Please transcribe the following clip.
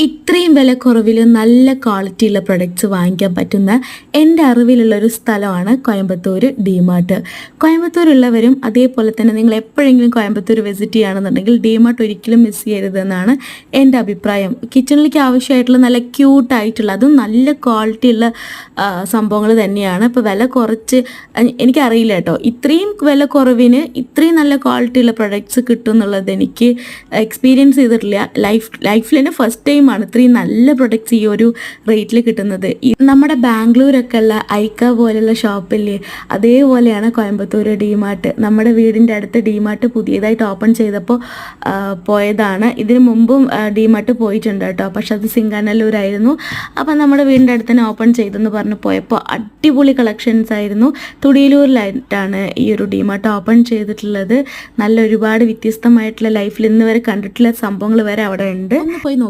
ഇത്രയും വിലക്കുറവിൽ നല്ല ക്വാളിറ്റിയുള്ള പ്രൊഡക്ട്സ് വാങ്ങിക്കാൻ പറ്റുന്ന എൻ്റെ അറിവിലുള്ളൊരു സ്ഥലമാണ് കോയമ്പത്തൂർ ഡിമാർട്ട്. കോയമ്പത്തൂരുള്ളവരും അതേപോലെ തന്നെ നിങ്ങൾ എപ്പോഴെങ്കിലും കോയമ്പത്തൂർ വിസിറ്റ് ചെയ്യുകയാണെന്നുണ്ടെങ്കിൽ ഡിമാർട്ട് ഒരിക്കലും മിസ് ചെയ്യരുതെന്നാണ് എൻ്റെ അഭിപ്രായം. കിച്ചണിലേക്ക് ആവശ്യമായിട്ടുള്ള നല്ല ക്യൂട്ടായിട്ടുള്ള അതും നല്ല ക്വാളിറ്റിയുള്ള സംഭവങ്ങൾ തന്നെയാണ്. ഇപ്പോൾ വില കുറച്ച് എനിക്കറിയില്ല കേട്ടോ, ഇത്രയും വില കുറവിന് ഇത്രയും നല്ല ക്വാളിറ്റിയുള്ള പ്രൊഡക്ട്സ് കിട്ടും എന്നുള്ളത് എനിക്ക് എക്സ്പീരിയൻസ് ചെയ്തിട്ടില്ല. ലൈഫിൽ തന്നെ ഫസ്റ്റ് ടൈം ഇത്രയും നല്ല പ്രൊഡക്ട്സ് ഈ ഒരു റേറ്റിൽ കിട്ടുന്നത്. നമ്മുടെ ബാംഗ്ലൂരൊക്കെ ഉള്ള ഐക്ക പോലുള്ള ഷോപ്പില്ലേ, അതേപോലെയാണ് കോയമ്പത്തൂർ ഡിമാർട്ട്. നമ്മുടെ വീടിൻ്റെ അടുത്ത് ഡിമാർട്ട് പുതിയതായിട്ട് ഓപ്പൺ ചെയ്തപ്പോൾ പോയതാണ്. ഇതിന് മുമ്പും ഡിമാർട്ട് പോയിട്ടുണ്ട് കേട്ടോ, പക്ഷെ അത് സിംഗാനല്ലൂരായിരുന്നു. അപ്പം നമ്മുടെ വീടിൻ്റെ അടുത്ത് തന്നെ ഓപ്പൺ ചെയ്തെന്ന് പറഞ്ഞ് പോയപ്പോൾ അടിപൊളി കളക്ഷൻസ് ആയിരുന്നു. തുടിയലൂരിലായിട്ടാണ് ഈ ഒരു ഡിമാർട്ട് ഓപ്പൺ ചെയ്തിട്ടുള്ളത്. നല്ല ഒരുപാട് വ്യത്യസ്തമായിട്ടുള്ള ലൈഫിൽ ഇന്ന് വരെ കണ്ടിട്ടുള്ള സംഭവങ്ങൾ വരെ അവിടെ ഉണ്ട്. ഒന്ന് പോയി നോക്കി.